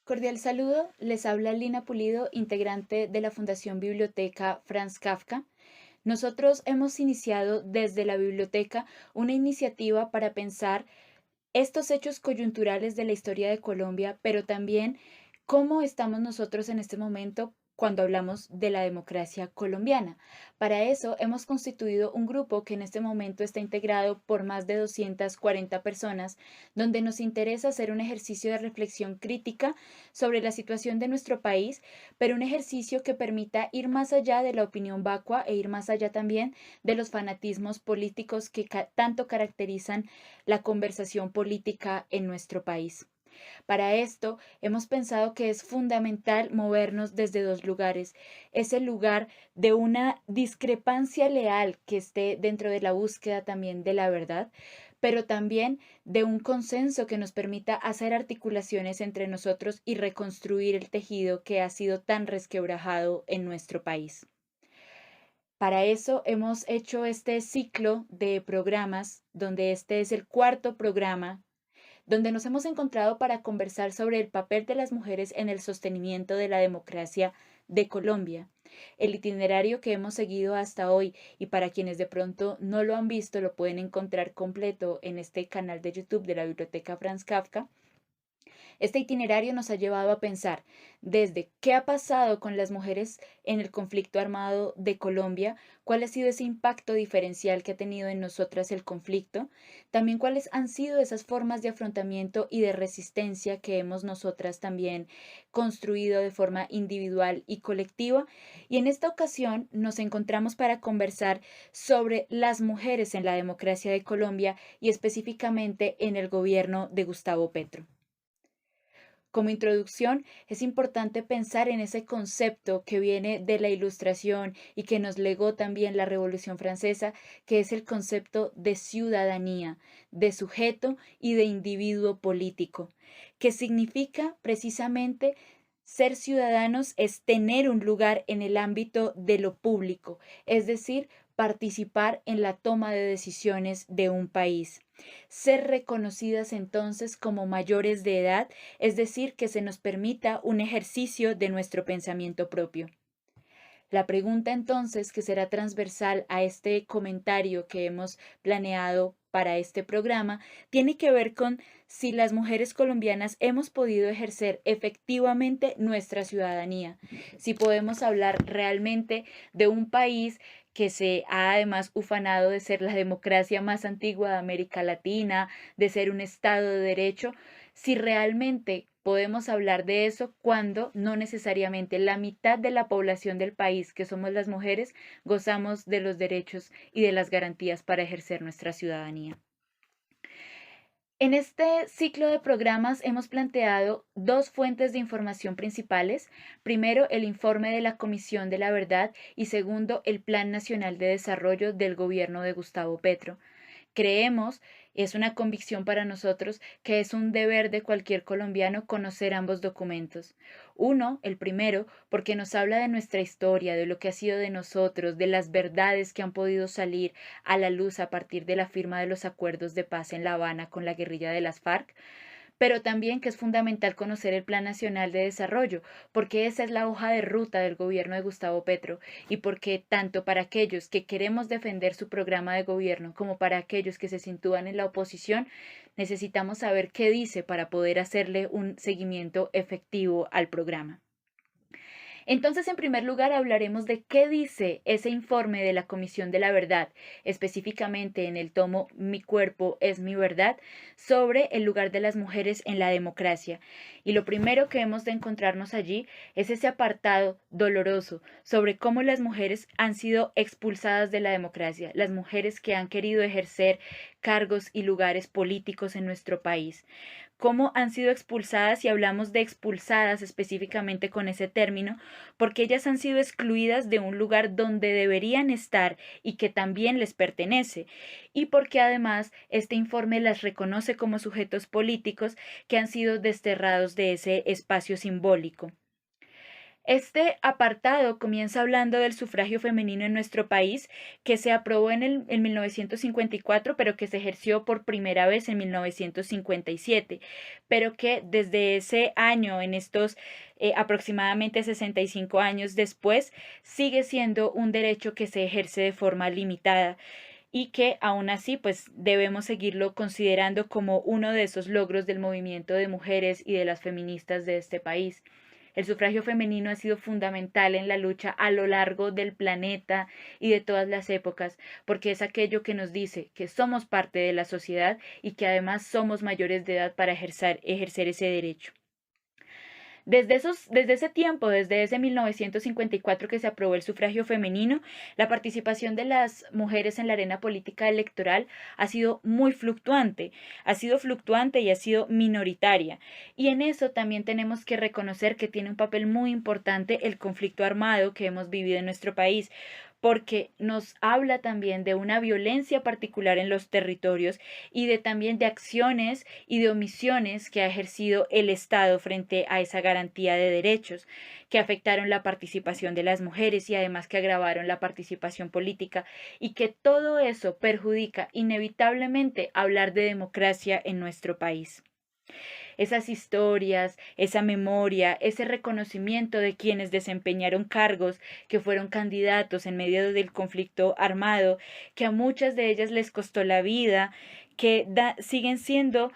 Cordial saludo, les habla Lina Pulido, integrante de la Fundación Biblioteca Franz Kafka. Nosotros hemos iniciado desde la biblioteca una iniciativa para pensar estos hechos coyunturales de la historia de Colombia, pero también cómo estamos nosotros en este momento cuando hablamos de la democracia colombiana. Para eso hemos constituido un grupo que en este momento está integrado por más de 240 personas, donde nos interesa hacer un ejercicio de reflexión crítica sobre la situación de nuestro país, pero un ejercicio que permita ir más allá de la opinión vacua e ir más allá también de los fanatismos políticos que tanto caracterizan la conversación política en nuestro país. Para esto, hemos pensado que es fundamental movernos desde dos lugares. Es el lugar de una discrepancia leal que esté dentro de la búsqueda también de la verdad, pero también de un consenso que nos permita hacer articulaciones entre nosotros y reconstruir el tejido que ha sido tan resquebrajado en nuestro país. Para eso hemos hecho este ciclo de programas, donde este es el cuarto programa donde nos hemos encontrado para conversar sobre el papel de las mujeres en el sostenimiento de la democracia de Colombia. El itinerario que hemos seguido hasta hoy y para quienes de pronto no lo han visto lo pueden encontrar completo en este canal de YouTube de la Biblioteca Franz Kafka. Este itinerario nos ha llevado a pensar desde qué ha pasado con las mujeres en el conflicto armado de Colombia, cuál ha sido ese impacto diferencial que ha tenido en nosotras el conflicto, también cuáles han sido esas formas de afrontamiento y de resistencia que hemos nosotras también construido de forma individual y colectiva. Y en esta ocasión nos encontramos para conversar sobre las mujeres en la democracia de Colombia y específicamente en el gobierno de Gustavo Petro. Como introducción, es importante pensar en ese concepto que viene de la Ilustración y que nos legó también la Revolución Francesa, que es el concepto de ciudadanía, de sujeto y de individuo político, que significa precisamente ser ciudadanos es tener un lugar en el ámbito de lo público, es decir, participar en la toma de decisiones de un país. Ser reconocidas entonces como mayores de edad, es decir, que se nos permita un ejercicio de nuestro pensamiento propio. La pregunta entonces, que será transversal a este comentario que hemos planeado para este programa, tiene que ver con si las mujeres colombianas hemos podido ejercer efectivamente nuestra ciudadanía, si podemos hablar realmente de un país que se ha además ufanado de ser la democracia más antigua de América Latina, de ser un Estado de derecho, si realmente podemos hablar de eso cuando no necesariamente la mitad de la población del país, que somos las mujeres, gozamos de los derechos y de las garantías para ejercer nuestra ciudadanía. En este ciclo de programas hemos planteado dos fuentes de información principales. Primero, el informe de la Comisión de la Verdad y segundo, el Plan Nacional de Desarrollo del gobierno de Gustavo Petro. Creemos, es una convicción para nosotros, que es un deber de cualquier colombiano conocer ambos documentos. Uno, el primero, porque nos habla de nuestra historia, de lo que ha sido de nosotros, de las verdades que han podido salir a la luz a partir de la firma de los acuerdos de paz en La Habana con la guerrilla de las FARC, pero también que es fundamental conocer el Plan Nacional de Desarrollo, porque esa es la hoja de ruta del gobierno de Gustavo Petro y porque tanto para aquellos que queremos defender su programa de gobierno como para aquellos que se sitúan en la oposición, necesitamos saber qué dice para poder hacerle un seguimiento efectivo al programa. Entonces, en primer lugar, hablaremos de qué dice ese informe de la Comisión de la Verdad, específicamente en el tomo Mi cuerpo es mi verdad, sobre el lugar de las mujeres en la democracia. Y lo primero que hemos de encontrarnos allí es ese apartado doloroso sobre cómo las mujeres han sido expulsadas de la democracia, las mujeres que han querido ejercer cargos y lugares políticos en nuestro país, cómo han sido expulsadas y hablamos de expulsadas específicamente con ese término, porque ellas han sido excluidas de un lugar donde deberían estar y que también les pertenece, y porque además este informe las reconoce como sujetos políticos que han sido desterrados de ese espacio simbólico. Este apartado comienza hablando del sufragio femenino en nuestro país, que se aprobó en 1954, pero que se ejerció por primera vez en 1957, pero que desde ese año, en estos aproximadamente 65 años después, sigue siendo un derecho que se ejerce de forma limitada y que aún así pues debemos seguirlo considerando como uno de esos logros del movimiento de mujeres y de las feministas de este país. El sufragio femenino ha sido fundamental en la lucha a lo largo del planeta y de todas las épocas, porque es aquello que nos dice que somos parte de la sociedad y que además somos mayores de edad para ejercer ese derecho. Desde ese tiempo, desde ese 1954 que se aprobó el sufragio femenino, la participación de las mujeres en la arena política electoral ha sido fluctuante y ha sido minoritaria. Y en eso también tenemos que reconocer que tiene un papel muy importante el conflicto armado que hemos vivido en nuestro país, porque nos habla también de una violencia particular en los territorios y de también de acciones y de omisiones que ha ejercido el Estado frente a esa garantía de derechos, que afectaron la participación de las mujeres y además que agravaron la participación política y que todo eso perjudica inevitablemente hablar de democracia en nuestro país. Esas historias, esa memoria, ese reconocimiento de quienes desempeñaron cargos, que fueron candidatos en medio del conflicto armado, que a muchas de ellas les costó la vida, siguen siendo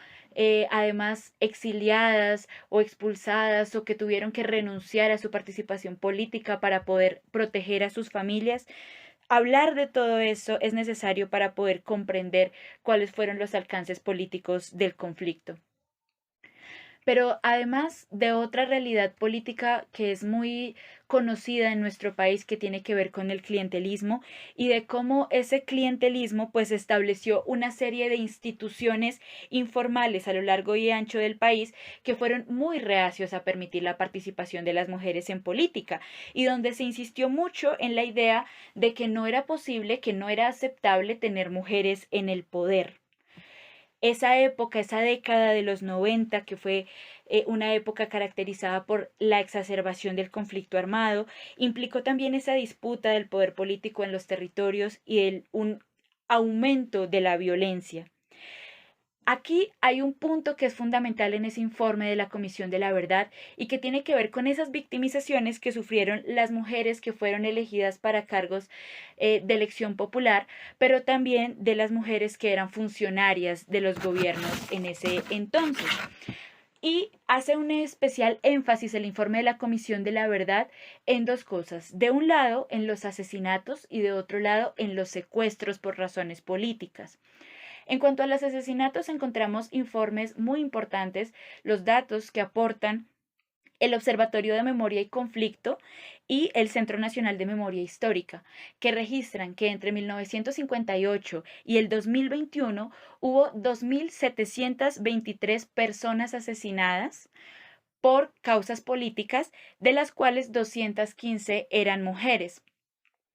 además exiliadas o expulsadas o que tuvieron que renunciar a su participación política para poder proteger a sus familias. Hablar de todo eso es necesario para poder comprender cuáles fueron los alcances políticos del conflicto. Pero además de otra realidad política que es muy conocida en nuestro país, que tiene que ver con el clientelismo y de cómo ese clientelismo pues estableció una serie de instituciones informales a lo largo y ancho del país que fueron muy reacios a permitir la participación de las mujeres en política y donde se insistió mucho en la idea de que no era posible, que no era aceptable tener mujeres en el poder. Esa época, esa década de los 90, que fue una época caracterizada por la exacerbación del conflicto armado, implicó también esa disputa del poder político en los territorios y un aumento de la violencia. Aquí hay un punto que es fundamental en ese informe de la Comisión de la Verdad y que tiene que ver con esas victimizaciones que sufrieron las mujeres que fueron elegidas para cargos de elección popular, pero también de las mujeres que eran funcionarias de los gobiernos en ese entonces. Y hace un especial énfasis el informe de la Comisión de la Verdad en dos cosas. De un lado, en los asesinatos y de otro lado, en los secuestros por razones políticas. En cuanto a los asesinatos, encontramos informes muy importantes, los datos que aportan el Observatorio de Memoria y Conflicto y el Centro Nacional de Memoria Histórica, que registran que entre 1958 y el 2021 hubo 2.723 personas asesinadas por causas políticas, de las cuales 215 eran mujeres.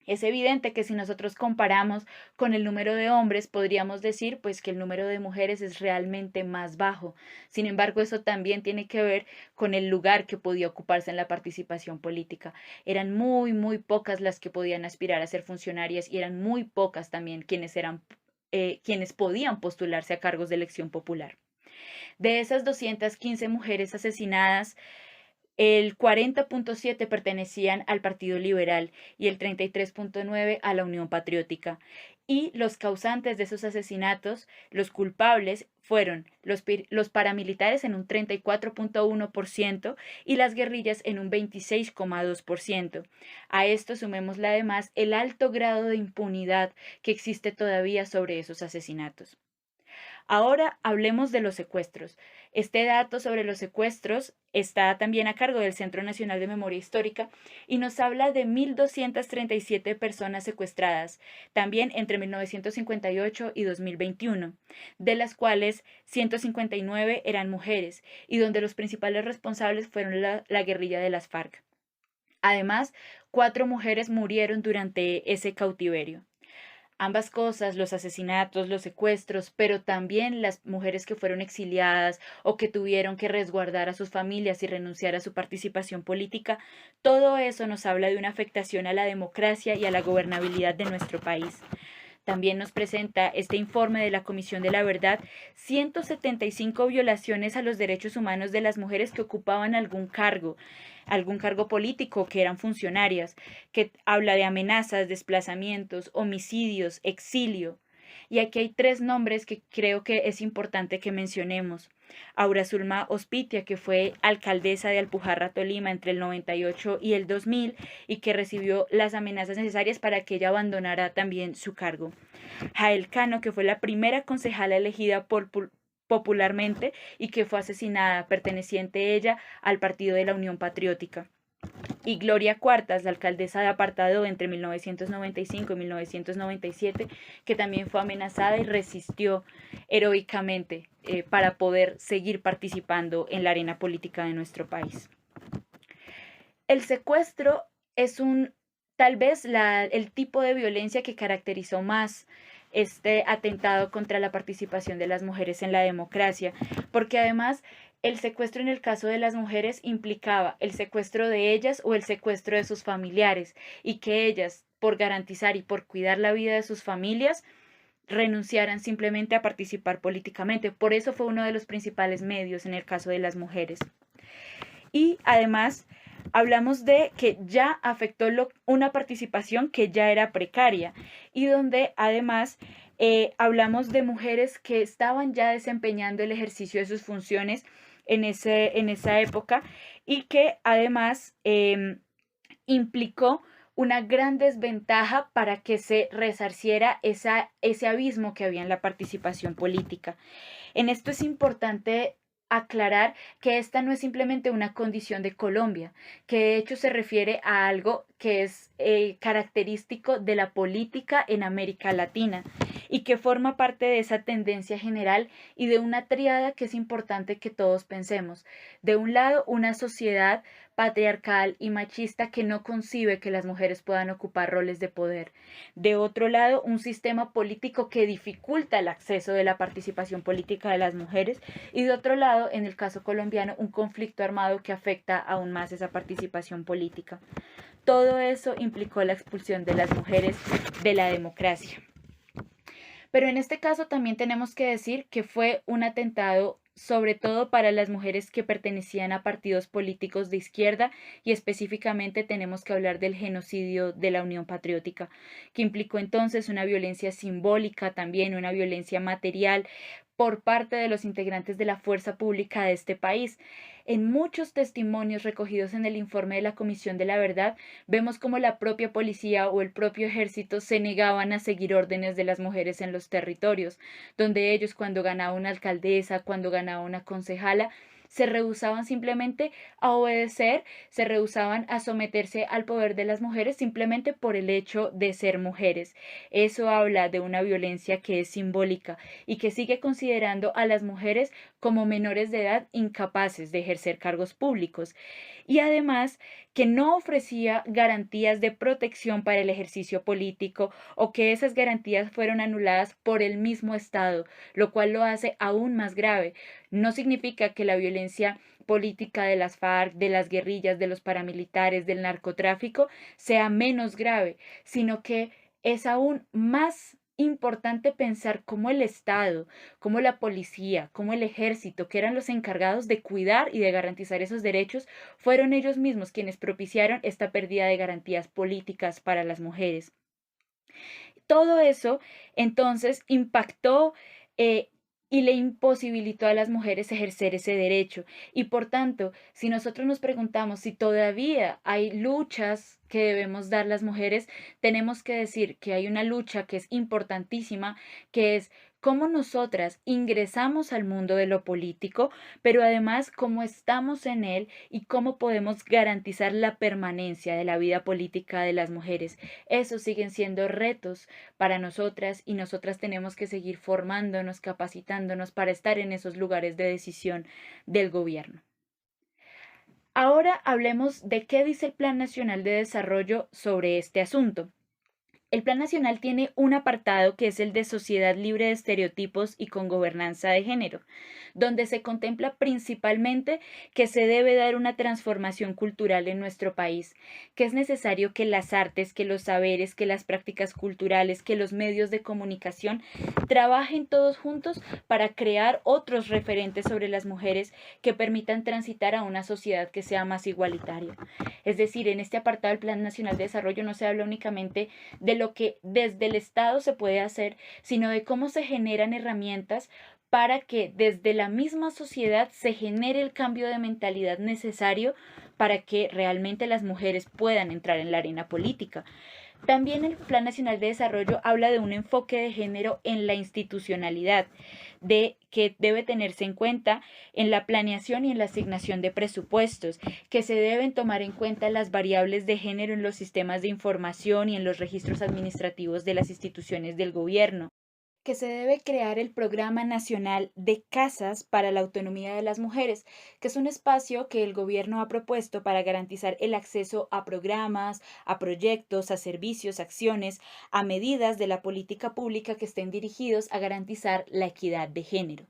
Es evidente que si nosotros comparamos con el número de hombres, podríamos decir pues que el número de mujeres es realmente más bajo. Sin embargo, eso también tiene que ver con el lugar que podía ocuparse en la participación política. Eran muy pocas las que podían aspirar a ser funcionarias y eran muy pocas también quienes podían postularse a cargos de elección popular. De esas 215 mujeres asesinadas, el 40.7 pertenecían al Partido Liberal y el 33.9 a la Unión Patriótica. Y los causantes de esos asesinatos, los culpables, fueron los paramilitares en un 34.1% y las guerrillas en un 26.2%. A esto sumémosle además el alto grado de impunidad que existe todavía sobre esos asesinatos. Ahora hablemos de los secuestros. Este dato sobre los secuestros está también a cargo del Centro Nacional de Memoria Histórica y nos habla de 1.237 personas secuestradas, también entre 1958 y 2021, de las cuales 159 eran mujeres y donde los principales responsables fueron la guerrilla de las FARC. Además, 4 mujeres murieron durante ese cautiverio. ambas cosas, los asesinatos, los secuestros, pero también las mujeres que fueron exiliadas o que tuvieron que resguardar a sus familias y renunciar a su participación política, todo eso nos habla de una afectación a la democracia y a la gobernabilidad de nuestro país. También nos presenta este informe de la Comisión de la Verdad 175 violaciones a los derechos humanos de las mujeres que ocupaban algún cargo político, que eran funcionarias, que habla de amenazas, desplazamientos, homicidios, exilio. Y aquí hay tres nombres que creo que es importante que mencionemos. Aura Zulma Ospitia, que fue alcaldesa de Alpujarra, Tolima, entre el 98 y el 2000, y que recibió las amenazas necesarias para que ella abandonara también su cargo. Jael Cano, que fue la primera concejala elegida popularmente y que fue asesinada, perteneciente ella al Partido de la Unión Patriótica. Y Gloria Cuartas, la alcaldesa de Apartado entre 1995 y 1997, que también fue amenazada y resistió heroicamente para poder seguir participando en la arena política de nuestro país. El secuestro es tal vez el tipo de violencia que caracterizó más este atentado contra la participación de las mujeres en la democracia, porque además el secuestro en el caso de las mujeres implicaba el secuestro de ellas o el secuestro de sus familiares, y que ellas, por garantizar y por cuidar la vida de sus familias, renunciaran simplemente a participar políticamente. Por eso fue uno de los principales medios en el caso de las mujeres. Y además hablamos de que ya afectó una participación que ya era precaria, y donde además hablamos de mujeres que estaban ya desempeñando el ejercicio de sus funciones en esa época, y que además implicó una gran desventaja para que se resarciera ese abismo que había en la participación política. En esto es importante aclarar que esta no es simplemente una condición de Colombia, que de hecho se refiere a algo que es característico de la política en América Latina, y que forma parte de esa tendencia general y de una tríada que es importante que todos pensemos. De un lado, una sociedad patriarcal y machista que no concibe que las mujeres puedan ocupar roles de poder. De otro lado, un sistema político que dificulta el acceso de la participación política de las mujeres. Y de otro lado, en el caso colombiano, un conflicto armado que afecta aún más esa participación política. Todo eso implicó la expulsión de las mujeres de la democracia. Pero en este caso también tenemos que decir que fue un atentado sobre todo para las mujeres que pertenecían a partidos políticos de izquierda, y específicamente tenemos que hablar del genocidio de la Unión Patriótica, que implicó entonces una violencia simbólica, también una violencia material por parte de los integrantes de la fuerza pública de este país. En muchos testimonios recogidos en el informe de la Comisión de la Verdad, vemos cómo la propia policía o el propio ejército se negaban a seguir órdenes de las mujeres en los territorios, donde ellos, cuando ganaba una alcaldesa, cuando ganaba una concejala, se rehusaban simplemente a obedecer, se rehusaban a someterse al poder de las mujeres simplemente por el hecho de ser mujeres. Eso habla de una violencia que es simbólica y que sigue considerando a las mujeres como menores de edad incapaces de ejercer cargos públicos, y además que no ofrecía garantías de protección para el ejercicio político, o que esas garantías fueron anuladas por el mismo Estado, lo cual lo hace aún más grave. No significa que la violencia política de las FARC, de las guerrillas, de los paramilitares, del narcotráfico sea menos grave, sino que es aún más importante pensar cómo el Estado, cómo la policía, cómo el ejército, que eran los encargados de cuidar y de garantizar esos derechos, fueron ellos mismos quienes propiciaron esta pérdida de garantías políticas para las mujeres. Todo eso entonces impactó y le imposibilitó a las mujeres ejercer ese derecho. Y por tanto, si nosotros nos preguntamos si todavía hay luchas que debemos dar las mujeres, tenemos que decir que hay una lucha que es importantísima, que es cómo nosotras ingresamos al mundo de lo político, pero además cómo estamos en él y cómo podemos garantizar la permanencia de la vida política de las mujeres. Esos siguen siendo retos para nosotras, y nosotras tenemos que seguir formándonos, capacitándonos para estar en esos lugares de decisión del gobierno. Ahora hablemos de qué dice el Plan Nacional de Desarrollo sobre este asunto. El Plan Nacional tiene un apartado que es el de Sociedad libre de estereotipos y con gobernanza de género, donde se contempla principalmente que se debe dar una transformación cultural en nuestro país, que es necesario que las artes, que los saberes, que las prácticas culturales, que los medios de comunicación trabajen todos juntos para crear otros referentes sobre las mujeres que permitan transitar a una sociedad que sea más igualitaria. Es decir, en este apartado del Plan Nacional de Desarrollo no se habla únicamente de lo que desde el Estado se puede hacer, sino de cómo se generan herramientas para que desde la misma sociedad se genere el cambio de mentalidad necesario para que realmente las mujeres puedan entrar en la arena política. También el Plan Nacional de Desarrollo habla de un enfoque de género en la institucionalidad, de que debe tenerse en cuenta en la planeación y en la asignación de presupuestos, que se deben tomar en cuenta las variables de género en los sistemas de información y en los registros administrativos de las instituciones del gobierno, que se debe crear el Programa Nacional de Casas para la Autonomía de las Mujeres, que es un espacio que el gobierno ha propuesto para garantizar el acceso a programas, a proyectos, a servicios, acciones, a medidas de la política pública que estén dirigidos a garantizar la equidad de género.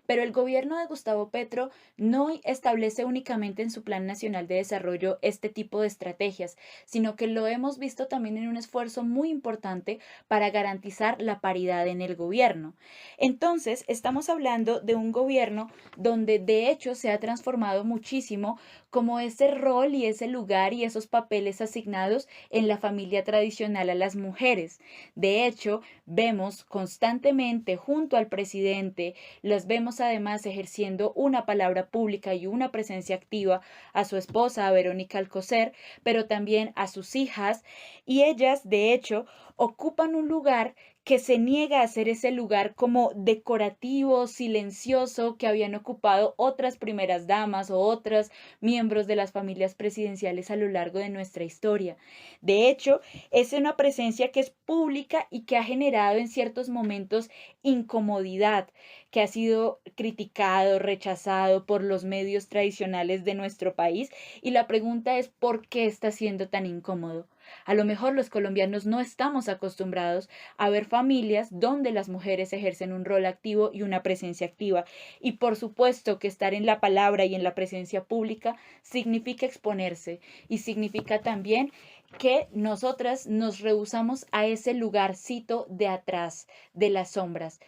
Pero el gobierno de Gustavo Petro no establece únicamente en su Plan Nacional de Desarrollo este tipo de estrategias, sino que lo hemos visto también en un esfuerzo muy importante para garantizar la paridad en el gobierno. Entonces, estamos hablando de un gobierno donde de hecho se ha transformado muchísimo como ese rol y ese lugar y esos papeles asignados en la familia tradicional a las mujeres. De hecho, vemos constantemente junto al presidente, las vemos además ejerciendo una palabra pública y una presencia activa a su esposa, a Verónica Alcocer, pero también a sus hijas, y ellas, de hecho, ocupan un lugar que se niega a ser ese lugar como decorativo, silencioso, que habían ocupado otras primeras damas o otros miembros de las familias presidenciales a lo largo de nuestra historia. De hecho, es una presencia que es pública y que ha generado en ciertos momentos incomodidad, que ha sido criticado, rechazado por los medios tradicionales de nuestro país. Y la pregunta es, ¿por qué está siendo tan incómodo? A lo mejor los colombianos no estamos acostumbrados a ver familias donde las mujeres ejercen un rol activo y una presencia activa. Y por supuesto que estar en la palabra y en la presencia pública significa exponerse y significa también que nosotras nos rehusamos a ese lugarcito de atrás, de las sombras.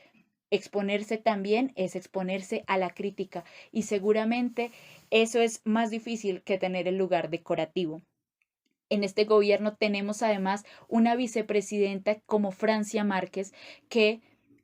Exponerse también es exponerse a la crítica y seguramente eso es más difícil que tener el lugar decorativo. En este gobierno tenemos además una vicepresidenta como Francia Márquez que,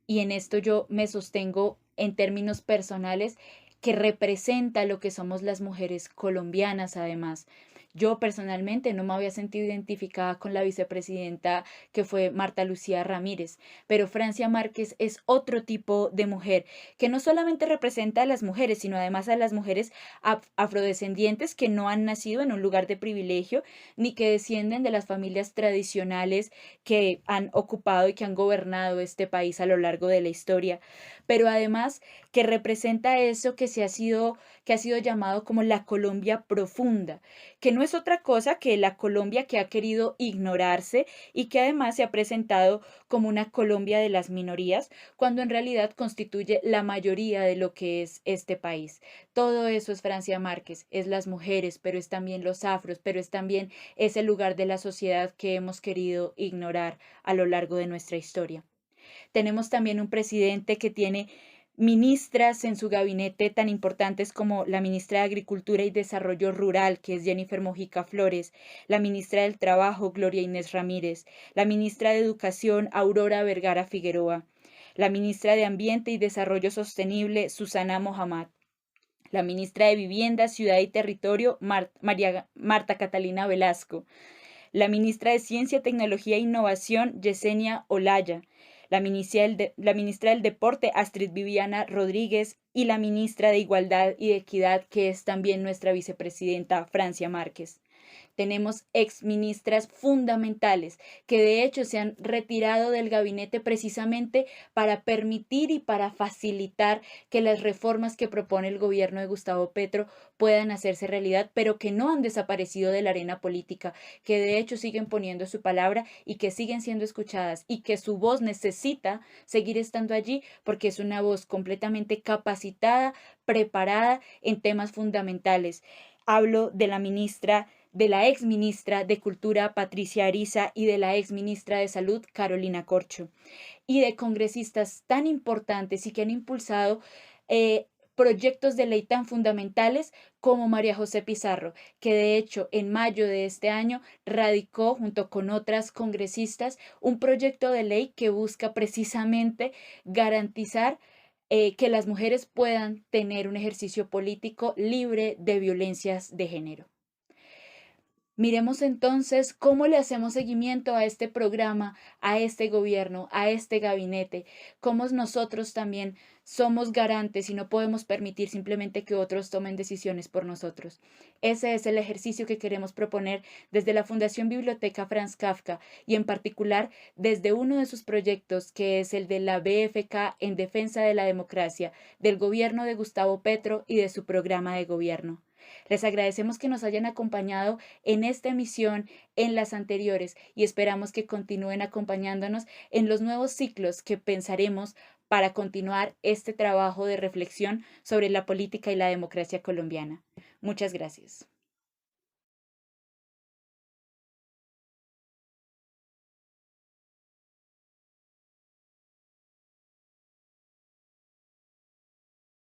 y en esto yo me sostengo en términos personales, que representa lo que somos las mujeres colombianas además. Yo personalmente no me había sentido identificada con la vicepresidenta que fue Marta Lucía Ramírez, pero Francia Márquez es otro tipo de mujer que no solamente representa a las mujeres, sino además a las mujeres afrodescendientes que no han nacido en un lugar de privilegio ni que descienden de las familias tradicionales que han ocupado y que han gobernado este país a lo largo de la historia, pero además que representa eso que ha sido llamado como la Colombia profunda, que no es otra cosa que la Colombia que ha querido ignorarse y que además se ha presentado como una Colombia de las minorías, cuando en realidad constituye la mayoría de lo que es este país. Todo eso es Francia Márquez, es las mujeres, pero es también los afros, pero es también ese lugar de la sociedad que hemos querido ignorar a lo largo de nuestra historia. Tenemos también un presidente que tiene ministras en su gabinete tan importantes como la ministra de Agricultura y Desarrollo Rural, que es Jennifer Mojica Flores, la ministra del Trabajo, Gloria Inés Ramírez, la ministra de Educación, Aurora Vergara Figueroa, la ministra de Ambiente y Desarrollo Sostenible, Susana Mohamed, la ministra de Vivienda, Ciudad y Territorio, Marta Catalina Velasco, la ministra de Ciencia, Tecnología e Innovación, Yesenia Olaya, la ministra del Deporte, Astrid Viviana Rodríguez, y la ministra de Igualdad y de Equidad, que es también nuestra vicepresidenta, Francia Márquez. tenemos exministras fundamentales que de hecho se han retirado del gabinete precisamente para permitir y para facilitar que las reformas que propone el gobierno de Gustavo Petro puedan hacerse realidad, pero que no han desaparecido de la arena política, que de hecho siguen poniendo su palabra y que siguen siendo escuchadas y que su voz necesita seguir estando allí porque es una voz completamente capacitada, preparada en temas fundamentales. Hablo de la ministra, de la ex ministra de Cultura, Patricia Ariza, y de la ex ministra de Salud, Carolina Corcho, y de congresistas tan importantes y que han impulsado proyectos de ley tan fundamentales como María José Pizarro, que de hecho en mayo de este año radicó junto con otras congresistas un proyecto de ley que busca precisamente garantizar que las mujeres puedan tener un ejercicio político libre de violencias de género. Miremos entonces cómo le hacemos seguimiento a este programa, a este gobierno, a este gabinete, cómo nosotros también somos garantes y no podemos permitir simplemente que otros tomen decisiones por nosotros. Ese es el ejercicio que queremos proponer desde la Fundación Biblioteca Franz Kafka y en particular desde uno de sus proyectos que es el de la BFK en defensa de la democracia, del gobierno de Gustavo Petro y de su programa de gobierno. Les agradecemos que nos hayan acompañado en esta emisión, en las anteriores, y esperamos que continúen acompañándonos en los nuevos ciclos que pensaremos para continuar este trabajo de reflexión sobre la política y la democracia colombiana. Muchas gracias.